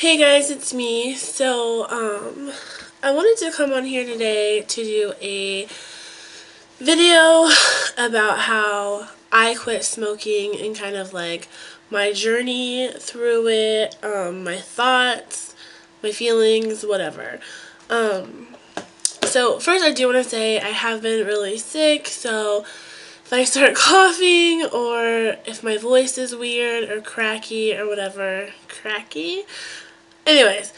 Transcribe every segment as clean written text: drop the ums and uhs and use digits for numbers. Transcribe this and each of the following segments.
Hey guys, it's me. I wanted to come on here today to do a video about how I quit smoking and kind of like my journey through it, my thoughts, my feelings, whatever. So first I do want to say I have been really sick, so if I start coughing or if my voice is weird or cracky or whatever, anyways,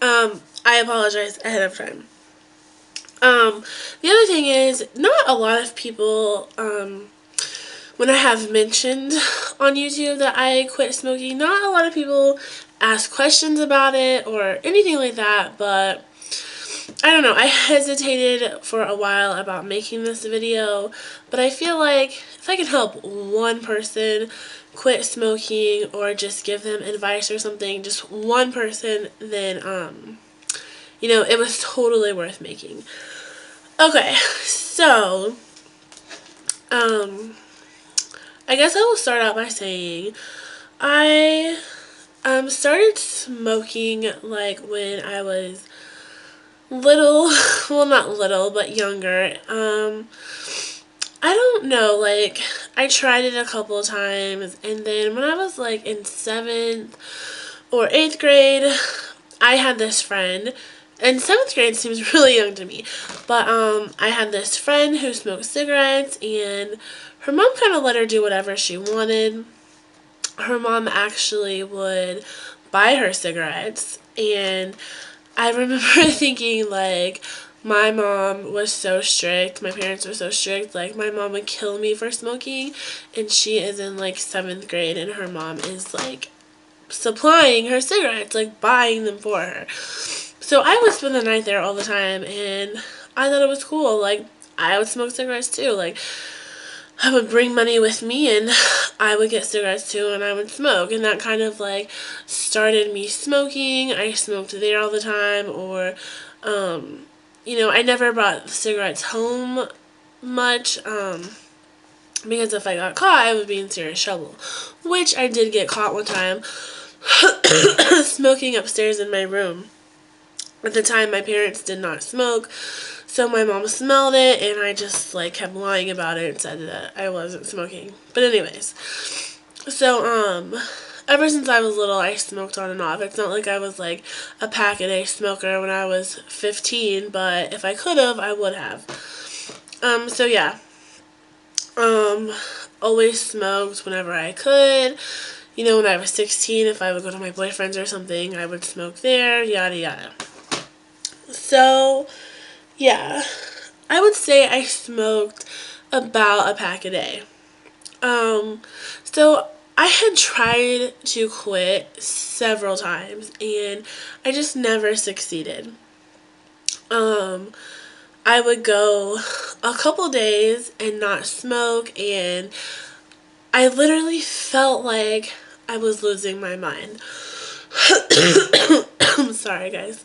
I apologize ahead of time. The other thing is, not a lot of people, when I have mentioned on YouTube that I quit smoking, not a lot of people ask questions about it or anything like that, but I don't know, I hesitated for a while about making this video, but I feel like if I can help one person quit smoking or just give them advice or something, just one person, then, it was totally worth making. Okay, so, I guess I will start out by saying I, started smoking, like, when I was little, well, not little, but younger. I don't know, like, I tried it a couple of times, and then when I was, like, in 7th or 8th grade, I had this friend, and 7th grade seems really young to me, but, I had this friend who smoked cigarettes, and her mom kind of let her do whatever she wanted. Her mom actually would buy her cigarettes, and I remember thinking, like, my mom was so strict, my parents were so strict, like, my mom would kill me for smoking, and she is in, like, 7th grade, and her mom is, like, supplying her cigarettes, like, buying them for her. So I would spend the night there all the time, and I thought it was cool, like, I would smoke cigarettes too, like, I would bring money with me and I would get cigarettes too and I would smoke, and that kind of like started me smoking. I smoked there all the time, or I never brought cigarettes home much, because if I got caught I would be in serious trouble, which I did get caught one time smoking upstairs in my room. At the time my parents did not smoke, so my mom smelled it, and I just, like, kept lying about it and said that I wasn't smoking. But anyways, so, ever since I was little, I smoked on and off. It's not like I was, like, a pack-a-day smoker when I was 15, but if I could have, I would have. So yeah. Always smoked whenever I could. When I was 16, if I would go to my boyfriend's or something, I would smoke there, yada yada. So, yeah, I would say I smoked about a pack a day. So I had tried to quit several times, and I just never succeeded. I would go a couple days and not smoke, and I literally felt like I was losing my mind. I'm sorry, guys.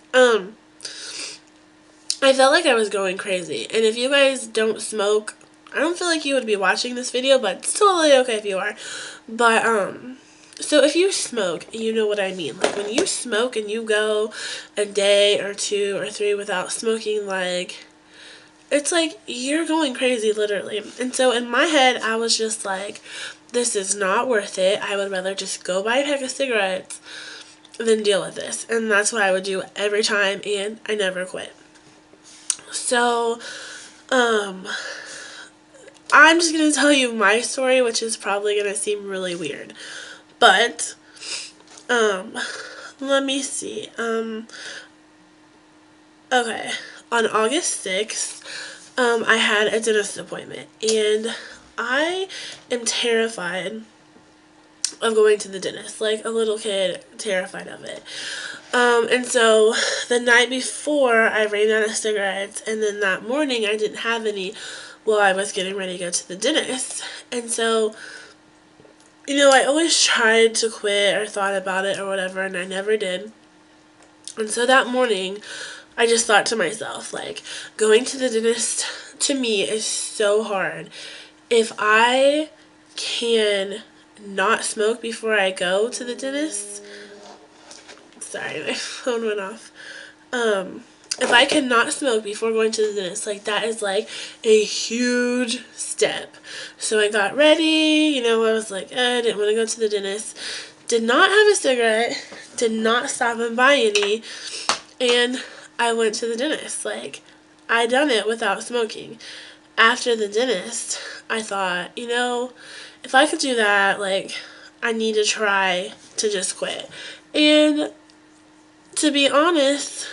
I felt like I was going crazy, and if you guys don't smoke, I don't feel like you would be watching this video, but it's totally okay if you are. But, so if you smoke, you know what I mean. Like, when you smoke and you go a day or 2 or 3 without smoking, like, it's like you're going crazy, literally. And so in my head, I was just like, this is not worth it. I would rather just go buy a pack of cigarettes than deal with this. And that's what I would do every time, and I never quit. So, I'm just going to tell you my story, which is probably going to seem really weird. But, let me see. Okay. On August 6th, I had a dentist appointment, and I am terrified of going to the dentist, like a little kid, terrified of it. And so the night before, I ran out of cigarettes, and then that morning I didn't have any while I was getting ready to go to the dentist. And so, I always tried to quit or thought about it or whatever, and I never did. And so that morning, I just thought to myself, like, going to the dentist to me is so hard. If I can not smoke before I go to the dentist, Sorry, my phone went off. If I could not smoke before going to the dentist, like, that is, like, a huge step. So I got ready, you know, I was like, I didn't want to go to the dentist. Did not have a cigarette, did not stop and buy any, and I went to the dentist. Like, I done it without smoking. After the dentist, I thought, you know, if I could do that, like, I need to try to just quit. And to be honest,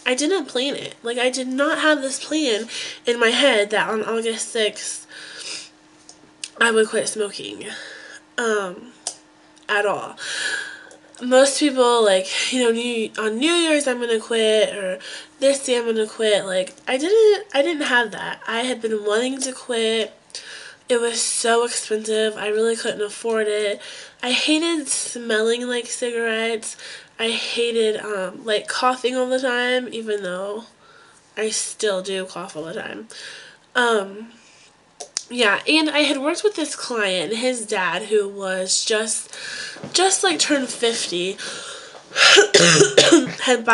I didn't plan it. Like, I did not have this plan in my head that on August 6th, I would quit smoking. At all. Most people, like, you know, on New Year's I'm gonna quit, or this day I'm gonna quit. Like, I didn't have that. I had been wanting to quit. It was so expensive. I really couldn't afford it. I hated smelling like cigarettes. I hated, like, coughing all the time, even though I still do cough all the time. Yeah, and I had worked with this client, his dad, who was just like turned 50, had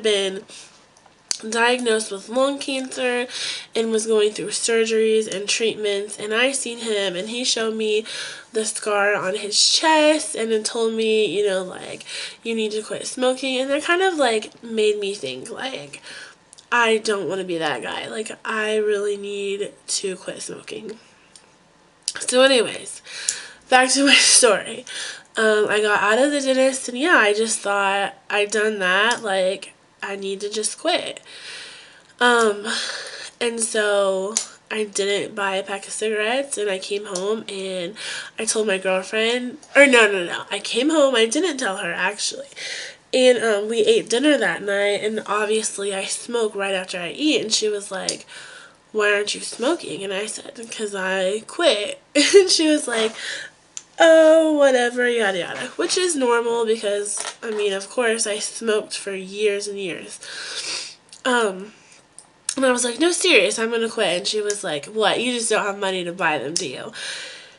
been diagnosed with lung cancer and was going through surgeries and treatments. And I seen him, and he showed me the scar on his chest and then told me, you know, like, you need to quit smoking. And that kind of, like, made me think, like, I don't want to be that guy. Like, I really need to quit smoking. So anyways, back to my story. I got out of the dentist, and yeah, I just thought I'd done that. Like, I need to just quit. And so I didn't buy a pack of cigarettes, and I came home and I told my girlfriend, or no, I came home, I didn't tell her actually. And we ate dinner that night, and obviously I smoke right after I eat, and she was like, why aren't you smoking? And I said, because I quit. And she was like, oh, whatever, yada yada. Which is normal because, I mean, of course, I smoked for years and years. And I was like, no, serious, I'm gonna quit. And she was like, what, you just don't have money to buy them, do you?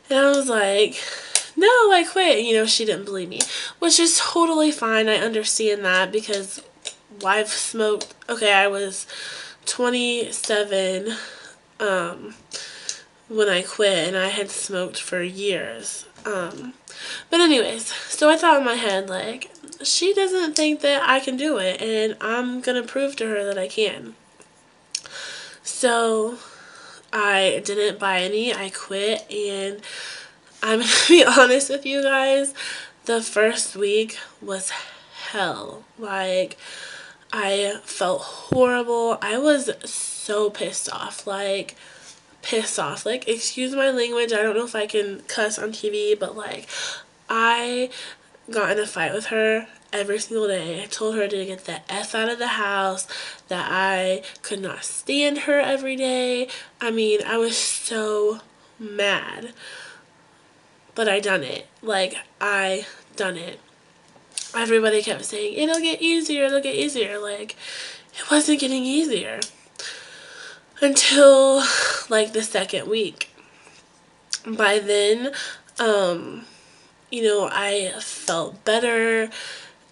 And I was like, no, I quit. You know, she didn't believe me, which is totally fine. I understand that because I've smoked, okay, I was 27 when I quit, and I had smoked for years. But anyways, so I thought in my head, like, she doesn't think that I can do it, and I'm gonna prove to her that I can. So I didn't buy any, I quit, and I'm gonna be honest with you guys, the first week was hell. Like, I felt horrible. I was so pissed off. Like, excuse my language, I don't know if I can cuss on TV, but, like, I got in a fight with her every single day. I told her to get the F out of the house, that I could not stand her every day. I mean, I was so mad. But I done it. Like, I done it. Everybody kept saying, it'll get easier, it'll get easier. Like, it wasn't getting easier. Until, like, the second week. By then, you know, I felt better.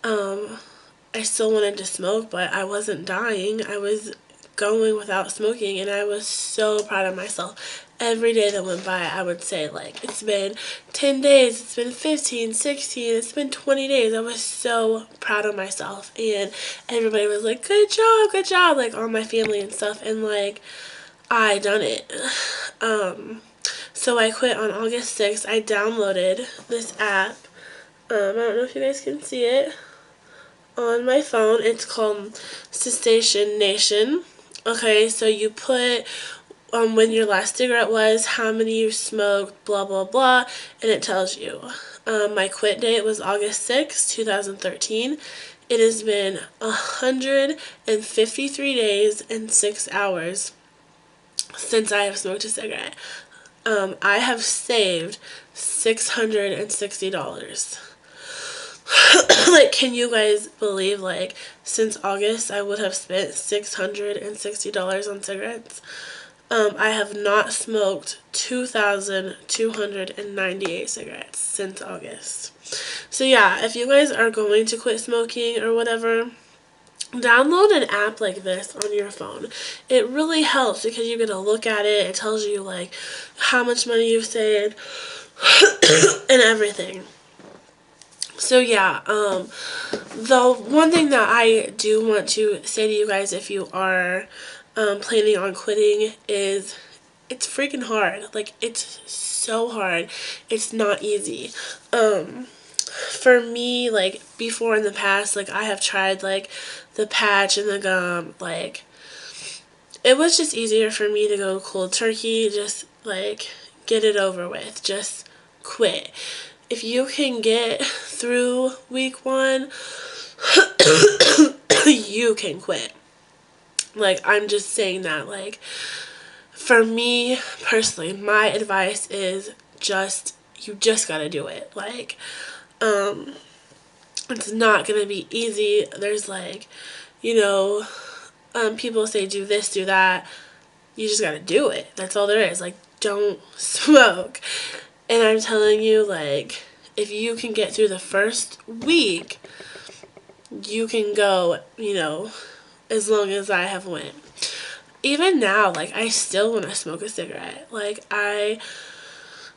I still wanted to smoke, but I wasn't dying. I was going without smoking, and I was so proud of myself. Every day that went by, I would say, like, it's been 10 days, it's been 15, 16, it's been 20 days. I was so proud of myself, and everybody was like, good job, like, all my family and stuff, and, like, I done it. So I quit on August 6th. I downloaded this app. I don't know if you guys can see it on my phone. It's called Cessation Nation. Okay, so you put when your last cigarette was, how many you smoked, blah blah blah, and it tells you. My quit date was August 6, 2013. It has been 153 days and 6 hours since I have smoked a cigarette. I have saved $660. Like, can you guys believe, like, since August I would have spent $660 on cigarettes? I have not smoked 2,298 cigarettes since August. So yeah, if you guys are going to quit smoking or whatever, download an app like this on your phone. It really helps because you get to look at it. It tells you like how much money you've saved and everything. So yeah, the one thing that I do want to say to you guys if you are planning on quitting is it's freaking hard. Like, it's so hard. It's not easy. For me, like, before in the past, like, I have tried, like, the patch and the gum. Like, it was just easier for me to go cold turkey, just, like, get it over with. Just quit. If you can get through week 1, you can quit. Like, I'm just saying that, like, for me personally, my advice is you just gotta do it. Like, it's not gonna be easy. There's like, people say do this, do that. You just gotta do it. That's all there is. Like, don't smoke. And I'm telling you, like, if you can get through the first week, you can go, as long as I have went. Even now, like, I still want to smoke a cigarette. Like, I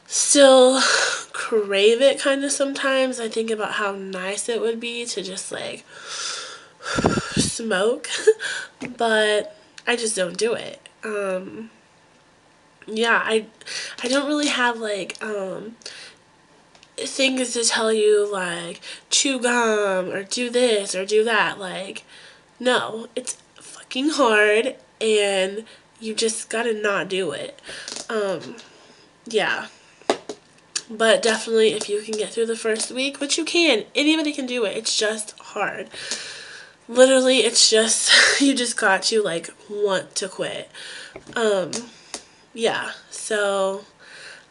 still crave it kind of sometimes. I think about how nice it would be to just, like, smoke. But I just don't do it. Yeah, I don't really have, like, things to tell you, like, chew gum or do this or do that. Like, no, it's fucking hard and you just gotta not do it. Yeah. But definitely if you can get through the first week, which you can, anybody can do it. It's just hard. Literally, it's just, you just got to, like, want to quit. Yeah, so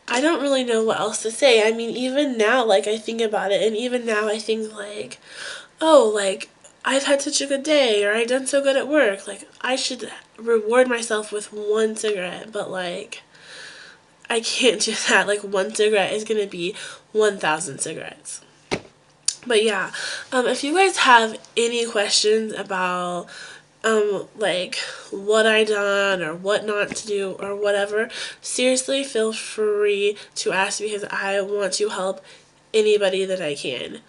I don't really know what else to say. I mean, even now, like, I think about it, and even now I think, like, oh, like, I've had such a good day, or I've done so good at work. Like, I should reward myself with 1 cigarette, but, like, I can't do that. Like, 1 cigarette is going to be 1,000 cigarettes. But yeah, if you guys have any questions about, like, what I done or what not to do or whatever, seriously feel free to ask because I want to help anybody that I can.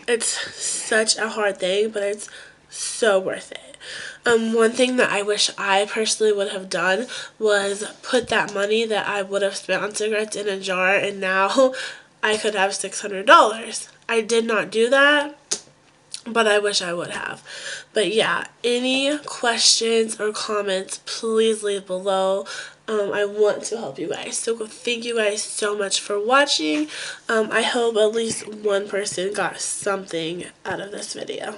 It's such a hard thing, but it's so worth it. One thing that I wish I personally would have done was put that money that I would have spent on cigarettes in a jar, and now I could have $600. I did not do that, but I wish I would have. But yeah, any questions or comments, please leave below. I want to help you guys. So thank you guys so much for watching. I hope at least one person got something out of this video.